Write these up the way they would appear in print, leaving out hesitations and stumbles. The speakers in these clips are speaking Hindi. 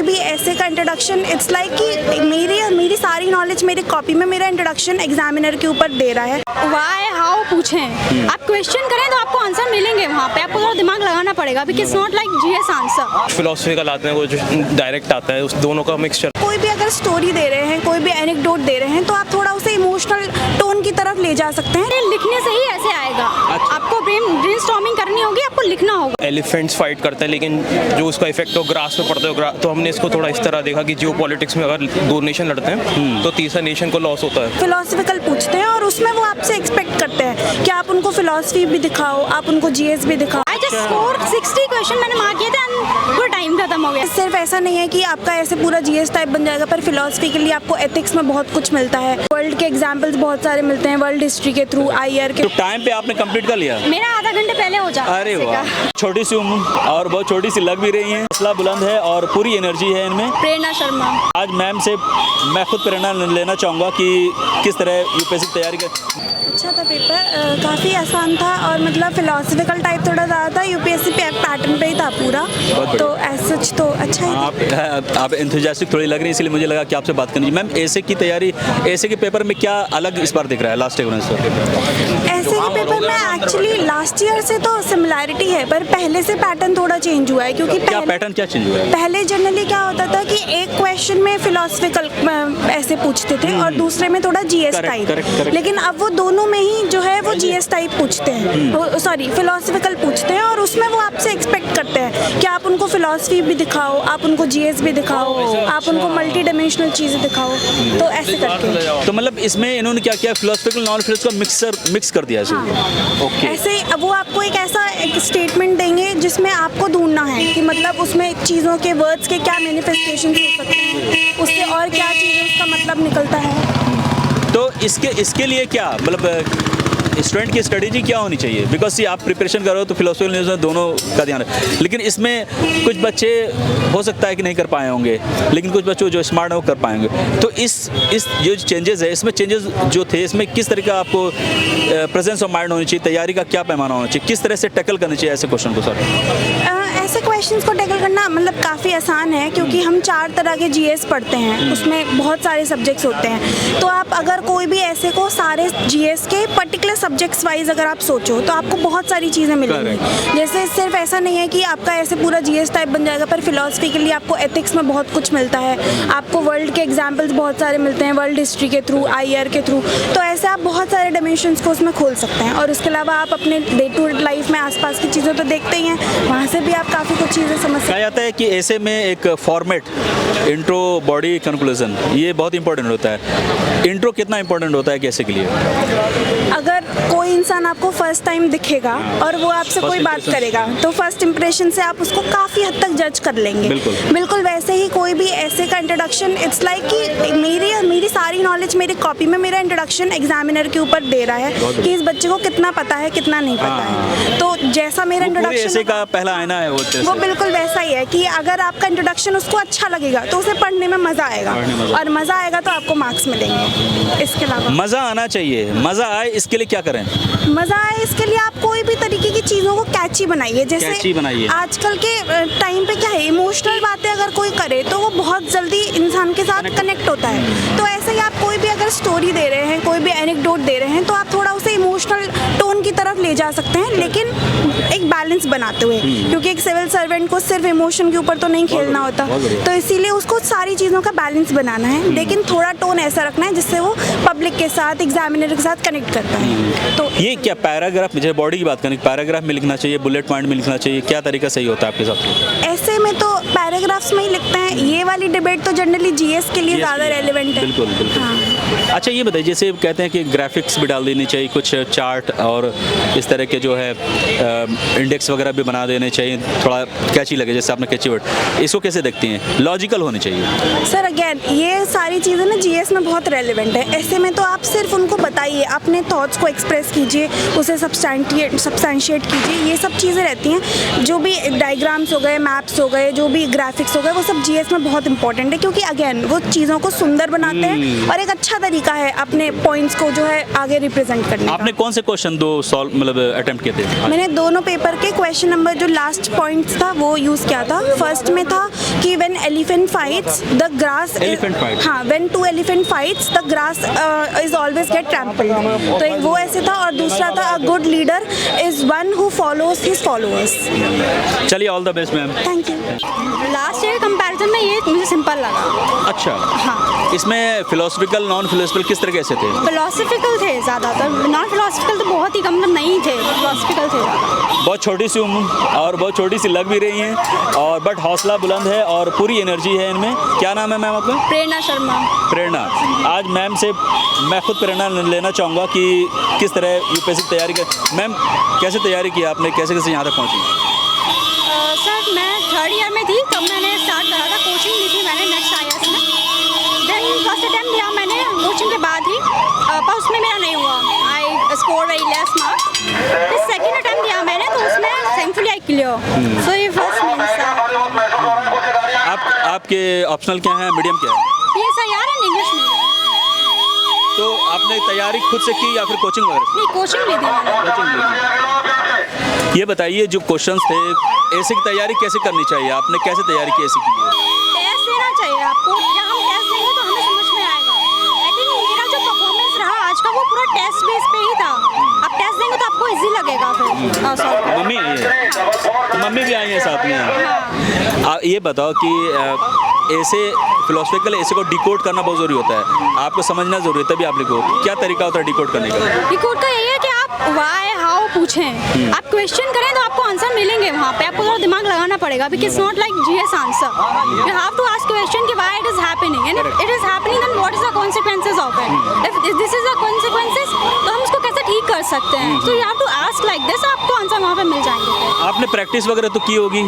कोई भी ऐसे का इंट्रोडक्शन, इट्स लाइक कि मेरी सारी नॉलेज मेरी कॉपी में मेरा इंट्रोडक्शन एग्जामिनर के ऊपर दे रहा है। वाई हाउ पूछें, आप क्वेश्चन करें तो आपको आंसर मिलेंगे वहाँ पे, आपको थोड़ा दिमाग लगाना पड़ेगा because not like GS answer. Philosophical आते हैं वो जो डायरेक्ट आता है, उस दोनों का मिक्सचर। कोई भी अगर स्टोरी दे रहे हैं, कोई भी एनेक्डोट दे रहे हैं, तो आप थोड़ा उसे इमोशनल टोन की तरफ ले जा सकते हैं। लिखने से ही ऐसे आएगा। आपको ब्रेनस्टॉर्मिंग करनी होगी, आपको लिखना होगा। एलिफेंट्स फाइट करता है, लेकिन जो उसका इफेक्ट हो ग्रास पे पड़ता है, तो हमने इसको थोड़ा इस तरह देखा कि जियो पॉलिटिक्स में अगर दो नेशन लड़ते हैं तो तीसरा नेशन को लॉस होता है। फिलोसफिकल पूछते हैं और उसमें वो आपसे एक्सपेक्ट करते हैं कि आप उनको फिलोसफी भी दिखाओ, आप उनको जीएस भी दिखाओ। आई जस्ट स्कोर 60 क्वेश्चन मैंने मार्क किए थे एंड पूरा टाइम खत्म हो गया। सिर्फ ऐसा नहीं है कि आपका ऐसे पूरा जीएस टाइप बन जाएगा, पर फिलोसफी के लिए आपको एथिक्स में बहुत कुछ मिलता है। वर्ल्ड के एग्जाम्पल्स बहुत सारे मिलते हैं, वर्ल्ड हिस्ट्री के थ्रू, आईआर के। तो टाइम पे आपने कंप्लीट कर लिया? मेरा आधा घंटे पहले हो जाता है। अरे वाह, छोटी सी उम्र और बहुत छोटी सी लग भी रही है, हौसला बुलंद है और पूरी एनर्जी है इनमें। प्रेरणा शर्मा। आज मैम से मैं खुद प्रेरणा लेना चाहूँगा कि किस तरह यूपीएससी की तैयारी कर। अच्छा था पेपर, काफ़ी आसान था और मतलब फिलोसफिकल टाइप थोड़ा ज़्यादा था, यूपीएससी पैटर्न पे ही था पूरा, तो एज सच तो अच्छा ही था। आप एंथुसियास्टिक थोड़ी लग रही है, इसलिए मुझे लगा कि आपसे बात करनी। मैम एसे की तैयारी, एसे के पेपर में क्या अलग इस बार दिख रहा है लास्ट ईयर से? ऐसे के पेपर में एक्चुअली लास्ट ईयर से तो सिमिलैरिटी है, पर पहले से पैटर्न थोड़ा चेंज हुआ है, क्योंकि क्या पैटर्न क्या चेंज हुआ है? पहले जनरली क्या होता था कि एक क्वेश्चन में फिलोसफिकल ऐसे पूछते थे और दूसरे में थोड़ा जीएस टाइप, लेकिन अब वो दोनों में ही जो है वो जीएस टाइप पूछते हैं, सॉरी फिलोसफिकल पूछते हैं, और उसमें वो आपसे एक्सपेक्ट करते हैं कि आप उनको फिलोसफी भी दिखाओ, आप उनको जीएस भी दिखाओ, आप उनको मल्टी डायमेंशनल चीज़ें दिखाओ, तो ऐसे करके। तो मतलब इसमें इन्होंने क्या किया, फिलोसफिकल नॉन फिलोसफिकल का मिक्स कर दिया। ओके। ऐसे अब वो आपको एक ऐसा एक स्टेटमेंट देंगे जिसमें आपको ढूंढना है कि मतलब उसमें चीज़ों के वर्ड्स के क्या मैनिफेस्टेशन हो सकते हैं, उससे और क्या चीज़ें उसका मतलब निकलता है। तो इसके लिए क्या मतलब स्टूडेंट की स्ट्रेटेजी क्या होनी चाहिए? बिकॉज सी आप प्रिपरेशन करो तो फिलोसफिकल न्यूज़ में दोनों का ध्यान है, लेकिन इसमें कुछ बच्चे हो सकता है कि नहीं कर पाए होंगे, लेकिन कुछ बच्चों जो स्मार्ट है वो कर पाएंगे। तो इस जो चेंजेस है, इसमें चेंजेस जो थे, इसमें किस तरह का आपको प्रेजेंस ऑफ माइंड होनी चाहिए, तैयारी का क्या पैमाना होना चाहिए, किस तरह से टैकल करना चाहिए ऐसे क्वेश्चन को? सर ऐसे क्वेश्चंस को टैकल करना मतलब काफ़ी आसान है, क्योंकि हम 4 तरह के जीएस पढ़ते हैं, उसमें बहुत सारे सब्जेक्ट्स होते हैं, तो आप अगर कोई भी ऐसे को सारे जीएस के पर्टिकुलर सब्जेक्ट्स वाइज अगर आप सोचो तो आपको बहुत सारी चीज़ें मिलेंगी। जैसे सिर्फ ऐसा नहीं है कि आपका ऐसे पूरा जीएस टाइप बन जाएगा, पर फिलोसफी के लिए आपको एथिक्स में बहुत कुछ मिलता है, आपको वर्ल्ड के एग्जाम्पल्स बहुत सारे मिलते हैं, वर्ल्ड हिस्ट्री के थ्रू, आईआर के थ्रू, तो ऐसे आप बहुत सारे डायमेंशंस को उसमें खोल सकते हैं। और उसके अलावा आप अपने डे टू डे लाइफ में आसपास की चीज़ें तो देखते ही हैं, वहाँ से भी आप काफ़ी कुछ चीज़ें समझ सकते हैं। कहा जाता है कि ऐसे में एक फॉर्मेट, इंट्रो, बॉडी, कंक्लूजन, ये बहुत इंपॉर्टेंट होता है। इंट्रो कितना इंपॉर्टेंट होता है कैसे के लिए? अगर कोई इंसान आपको फर्स्ट टाइम दिखेगा और वो आपसे कोई बात करेगा, तो फर्स्ट इंप्रेशन से आप उसको काफ़ी हद तक जज कर लेंगे। बिल्कुल वैसे ही कोई भी ऐसे का इंट्रोडक्शन, इट्स लाइक कि मेरी सारी नॉलेज मेरी कॉपी में मेरा इंट्रोडक्शन एग्जामिनर के ऊपर दे रहा है कि इस बच्चे को कितना पता है, कितना नहीं पता है। तो जैसा मेरा इंट्रोडक्शन का पहला आईना है वो बिल्कुल वैसा ही है कि अगर आपका इंट्रोडक्शन उसको अच्छा लगेगा तो उसे पढ़ने में मज़ा आएगा, और मज़ा आएगा तो आपको मार्क्स मिलेंगे। इसके अलावा मज़ा आना चाहिए, मज़ा आए इसके लिए क्या करें? मज़ा आए इसके लिए आप कोई भी तरीके की चीज़ों को कैची बनाइए। जैसे आजकल के टाइम पे क्या है, इमोशनल बातें अगर कोई करे तो वो बहुत जल्दी इंसान के साथ कनेक्ट होता है, तो ऐसे ही आप कोई भी अगर स्टोरी दे रहे हैं, कोई भी एनेक्डोट दे रहे हैं, तो आप थोड़ा उसे इमोशनल टोन की तरफ ले जा सकते हैं, लेकिन एक बैलेंस बनाते हुए, क्योंकि एक सिविल सर्वेंट को सिर्फ इमोशन के ऊपर तो नहीं खेलना होता, तो इसीलिए उसको सारी चीज़ों का बैलेंस बनाना है, लेकिन थोड़ा टोन ऐसा रखना है जिससे वो पब्लिक के साथ, एग्जामिनर के साथ कनेक्ट कर पाए। तो ये क्या पैराग्राफ, मुझे बॉडी की बात करनी, पैराग्राफ में लिखना चाहिए, बुलेट पॉइंट में लिखना चाहिए, क्या तरीका सही होता है आपके साथ? ऐसे में तो पैराग्राफ्स में ही लिखते हैं, ये वाली डिबेट तो जनरली जीएस के लिए ज़्यादा रेलेवेंट है। बिल्कुल। हाँ। अच्छा ये बताइए, जैसे कहते हैं कि ग्राफिक्स भी डाल देनी चाहिए, कुछ चार्ट और इस तरह के जो है इंडेक्स वगैरह भी बना देने चाहिए, थोड़ा कैची लगे, जैसे आपने कैची वर्ड, इसको कैसे देखती हैं? लॉजिकल होने चाहिए। सर अगेन ये सारी चीज़ें ना जीएस में बहुत रेलेवेंट है, ऐसे में तो आप सिर्फ उनको बताइए, अपने थॉट्स को एक्सप्रेस कीजिए, उसे सब्सटैंशिएट कीजिए, ये सब चीज़ें रहती हैं। जो भी डायग्राम्स हो गए, मैप्स हो गए, जो भी ग्राफिक्स हो गए, वो सब जीएस में बहुत इंपॉर्टेंट है, क्योंकि अगेन वो चीज़ों को सुंदर बनाते हैं और एक अच्छा तरीका है अपने पॉइंट्स को जो है आगे रिप्रेजेंट करने का। आपने कौन से क्वेश्चन दो सॉल्व मतलब अटेम्प्ट किए थे? मैंने दोनों पेपर के क्वेश्चन नंबर जो लास्ट पॉइंट्स था वो यूज़ किया था। फर्स्ट में था कि when elephant fights the grass, Elephant fights. हाँ, when two elephant fights the grass is always get trampled. तो एक वो ऐसे था, और दूसरा था a good leader is one who follows his followers. चलिए, all the best ma'am. Thank you. Last year comparison में ये मुझे सिंपल लगा। अच्छा, हाँ, इसमें फिलोसफिकल नॉन फिलोसफिकल किस तरह से थे? फिलोसफिकल थे ज़्यादातर, नॉन फिलोसफिकल तो बहुत ही कम, मतलब नहीं थे, फिलोसफिकल थे ज़्यादा। बहुत छोटी सी उम्र और बहुत छोटी सी लग भी रही हैं, और बट हौसला बुलंद है और पूरी एनर्जी है इनमें। क्या नाम है मैम आपका? प्रेरणा शर्मा। प्रेरणा। आज मैम से मैं खुद प्रेरणा लेना चाहूँगा कि किस तरह यूपीएससी की तैयारी कर। मैम, कैसे तैयारी की आपने, कैसे कैसे यहाँ तक पहुँची? सर, मैं 3rd ईयर में थी तब मैंने स्टार्ट करा था, कोचिंग ली थी मैंने नेक्स्ट IAS में। देन फर्स्ट अटैम्प्ट दिया मैंने कोचिंग के बाद ही, पर उसमें मेरा नहीं हुआ, I score very less marks. फिर सेकंड अटैम्प्ट दिया मैंने तो उसमें थैंकफुली आई क्लियर। सो ये फर्स्ट मीन्स था। आपके ऑप्शनल क्या है, मीडियम क्या है? PSIR and English medium. तो आपने तैयारी खुद से की या फिर कोचिंग वगैरह से? नहीं, कोचिंग ली थी मैंने। कोचिंग ली थी। ये बताइए, जो क्वेश्चंस थे ऐसे की तैयारी कैसे करनी चाहिए, आपने कैसे तैयारी की ऐसे की? टेस्ट देना चाहिए आपको, जब हम टेस्ट देंगे तो हमें समझ में आएगा। आई थिंक मेरा जो परफॉर्मेंस रहा आज का वो पूरा टेस्ट बेस पे ही था। आप टेस्ट देंगे तो आपको इजी लगेगा फिर सॉल्व। मम्मी आई है, तो मम्मी भी आई है साथ में। आप ये बताओ कि ऐसे फिलोसफिकल ऐसे को डिकोड करना बहुत ज़रूरी होता है, आपको समझना ज़रूरी है, तभी आप लिखो। क्या तरीका होता है डिकोड करने का? डिकोड का यही है कि आप वाई हाउ पूछें, आप क्वेश्चन करें तो आपको आंसर मिलेंगे वहाँ पे, आपको थोड़ा दिमाग लगाना पड़ेगा, because not like GS answer. You have to ask question कि why it is happening, and if it is happening then what is the consequences of it. If this is the consequences तो हम उसको कैसे ठीक कर सकते हैं। So you have to ask like this, आपको आंसर वहाँ पे मिल जाएंगे। आपने प्रैक्टिस वगैरह तो की होगी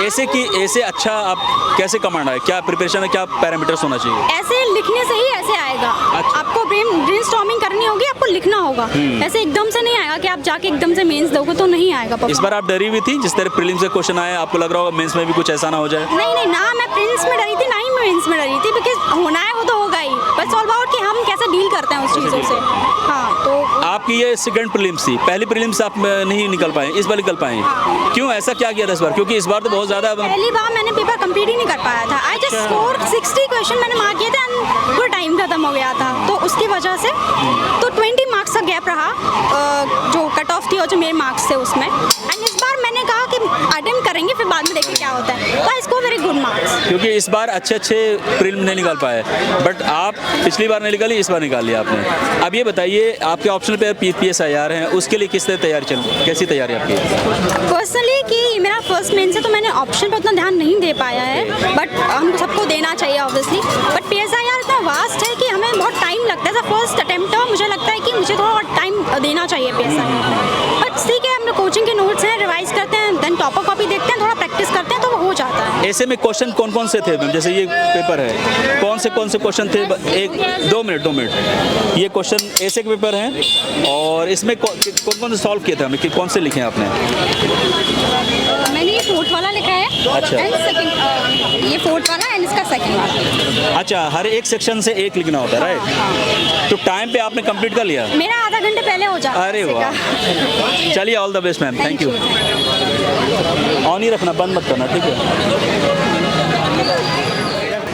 ऐसे कि ऐसे अच्छा आप कैसे कमांड है, क्या प्रिपरेशन है, क्या पैरामीटर्स होना चाहिए? ऐसे लिखने से ही ऐसे आएगा। अच्छा। आपको ब्रेनस्टॉर्मिंग करनी होगी, आपको लिखना होगा। ऐसे एकदम से नहीं आएगा कि आप जाके एकदम से मेंस दोगे तो नहीं आएगा। इस बार आप डरी हुई थी जिस तरह प्रीलिम्स से क्वेश्चन आए, आपको लग रहा होगा मेंस में भी कुछ ऐसा ना हो जाए? नहीं, ना मैं प्रिलिम्स में डरी थी, ना ही मैं मेंस में डरी थी, बिकॉज होना है वो तो होगा ही, बस ऑल अबाउट कि हम कैसे डील करते हैं उस चीज़ों से। हाँ, तो आपकी ये सेकंड प्रीलिम्स थी, पहली प्रीलिम्स आप नहीं निकल पाए, इस बार निकल पाए। क्यों, ऐसा क्या किया था इस बार? क्योंकि इस बार तो बहुत ज़्यादा पहली बार मैंने पेपर कंप्लीट ही नहीं कर पाया था। आई जस्ट स्कोर 60 क्वेश्चन मैंने मार्क किए थे एंड पूरा टाइम खत्म हो गया था, तो उसकी वजह से तो 20 मार्क्स का गैप रहा, जो कट ऑफ थी और जो मेरे मार्क्स थे उसमें। एंड इस बार मैंने कहा कि अटेम्प्ट करेंगे, फिर बाद में देखें क्या होता है, तो I score very good marks. क्योंकि इस बार अच्छे प्रीलिम नहीं निकाल पाए, बट आप पिछली बार नहीं निकाली, इस बार निकाल लिया आपने। अब ये बताइए, आपके ऑप्शनल पे PSIR हैं, उसके लिए किस तरह तैयारी कैसी तैयारी आपकी? पर्सनली कि मेरा फर्स्ट मेन से तो मैंने ऑप्शन पर उतना ध्यान नहीं दे पाया है, बट हमको सबको देना चाहिए ऑब्वियसली। बट PSIR इतना वास्ट है कि हमें बहुत टाइम लगता है। फर्स्ट अटेम्प्ट है, मुझे लगता है कि मुझे थोड़ा टाइम देना चाहिए PSIR। बट ठीक है, हम लोग कोचिंग के नोट्स हैं, रिवाइज करते हैं, देन टॉपर कॉपी देखते हैं, थोड़ा प्रैक्टिस करते हैं तो वो हो जाता है। ऐसे में क्वेश्चन कौन कौन से थे मैम? जैसे ये पेपर है, कौन से क्वेश्चन थे? एक 2 मिनट। ये क्वेश्चन ऐसे के पेपर हैं, और इसमें कौन कौन से सॉल्व किए थे हमने, कौन से लिखे हैं आपने? मैंने ये 4th वाला लिखा है। अच्छा। एंड सेकंड, ये 4th वाला एंड इसका 2nd वाला। अच्छा, हर एक सेक्शन से एक लिखना होता है, राइट? तो टाइम पे आपने कंप्लीट कर लिया? मेरा आधा घंटे पहले हो जाता है। अरे वाह, चलिए, all the best ma'am, thank you. On ही रखना, बंद मत करना, ठीक है?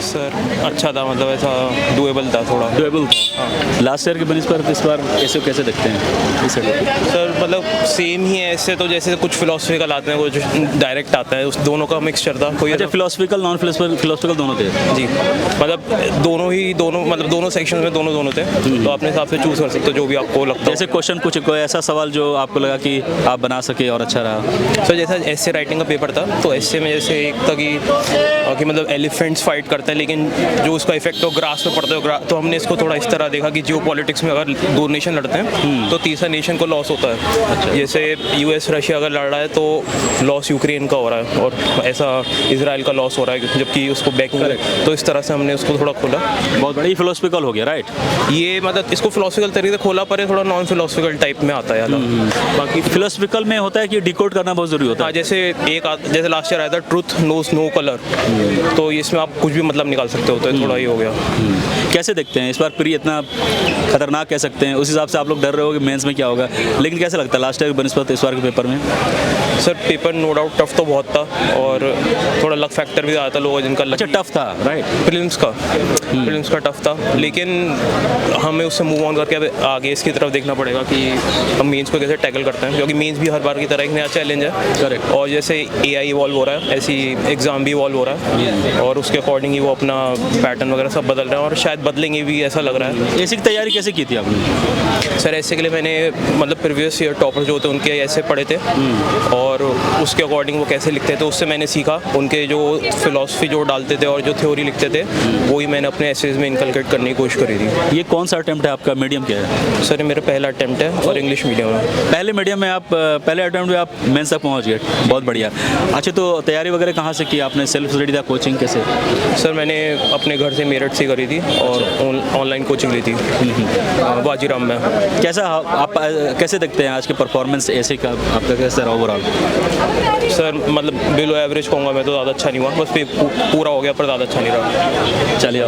सर अच्छा था, मतलब ऐसा डुएबल था, थोड़ा डुएबल था। लास्ट ईयर के बनस्पत इस बार ऐसे कैसे देखते हैं इस सर? मतलब सेम ही है ऐसे, तो जैसे कुछ फिलोसफिकल आते हैं, कुछ डायरेक्ट आता है, उस दोनों का मिक्सचर था। कोई अच्छा, फिलोसफिकल नॉन फिलोसफिकल दोनों थे? जी, मतलब दोनों सेक्शन में दोनों थे, तो अपने हिसाब से चूज कर सकते हो जो भी आपको लगता है। जैसे क्वेश्चन कुछ कोई ऐसा सवाल जो आपको लगा कि आप बना सके और अच्छा रहा? सर जैसा एस्से राइटिंग का पेपर था, तो एस्से में जैसे एक था कि मतलब एलिफेंट्स फाइट करते हैं, लेकिन जो उसका इफेक्ट हो ग्रास पे पड़ता है, तो हमने इसको थोड़ा इस तरह देखा कि जियो पॉलिटिक्स में अगर 2 नेशन लड़ते हैं तो तीसरा नेशन को लॉस होता है। अच्छा। जैसे US रशिया अगर लड़ रहा है तो लॉस यूक्रेन का हो रहा है, और ऐसा इजराइल का लॉस हो रहा है जबकि उसको बैकिंग। तो इस तरह से हमने उसको थोड़ा खोला। बहुत बड़ी फिलोसफिकल हो गया, राइट? ये मतलब इसको फिलोसफिकल तरीके से खोला, पर ये थोड़ा नॉन फिलोसफिकल टाइप में आता है। बाकी फिलोसफिकल में होता है कि डिकोड करना बहुत जरूरी होता हाँ, है। जैसे लास्ट ईयर आया था ट्रुथ नोज नो कलर, तो इसमें आप कुछ भी मतलब निकाल सकते हो। तो थोड़ा ही हो गया। कैसे देखते हैं इस बार प्री इतना खतरनाक कह सकते हैं, उस हिसाब से आप लोग डर रहे हो कि मेंस में क्या होगा, लेकिन कैसा लगता है लास्ट ईयर बनस्पत इस बार के पेपर में? Sir paper no doubt tough तो बहुत था और थोड़ा लक फैक्टर भी आया था लोगों जिनका अच्छा टफ था राइट। प्रीलिम्स का टफ था, लेकिन हमें उससे मूव ऑन करके अब आगे इसकी तरफ देखना पड़ेगा कि हम मेंस को कैसे टैकल करते हैं, क्योंकि मेंस भी हर बार की तरह एक नया चैलेंज है। Correct. और जैसे AI इवॉल्व हो रहा है ऐसी एग्ज़ाम भी इवॉल्व हो रहा है और उसके अकॉर्डिंग ही वो अपना पैटर्न वगैरह सब बदल रहे हैं और शायद बदलेंगे भी, ऐसा लग रहा है। ऐसी की तैयारी कैसे की थी आपने? सर ऐसे के लिए मैंने मतलब प्रीवियस ईयर टॉपर जो होते हैं उनके ऐसे पढ़े थे और उसके अकॉर्डिंग वो कैसे लिखते थे उससे मैंने सीखा, उनके जो फिलॉसफी जो डालते थे और जो थ्योरी लिखते थे वही मैंने अपने एसेज में इनकलकेट करने की कोशिश करी थी। ये कौन सा अटेम्प्ट है आपका, मीडियम क्या है? सर ये मेरा पहला अटेम्प्ट है और इंग्लिश मीडियम है। पहले मीडियम में आप पहले अटेम्प्ट में आप मेंस तक पहुंच गए, बहुत बढ़िया। अच्छा तो तैयारी वगैरह कहाँ से की आपने, सेल्फ स्टडी था, कोचिंग कैसे? सर मैंने अपने घर से मेरठ से करी थी और ऑनलाइन कोचिंग ली थी बाजीराम में। कैसा आप कैसे देखते हैं आज के परफॉर्मेंस ऐसे का, आपका कैसा रहा ओवरऑल? सर मतलब बिलो एवरेज कहूँगा मैं, तो ज़्यादा अच्छा नहीं हुआ, बस पूरा हो गया पर ज़्यादा अच्छा नहीं रहा। चलिए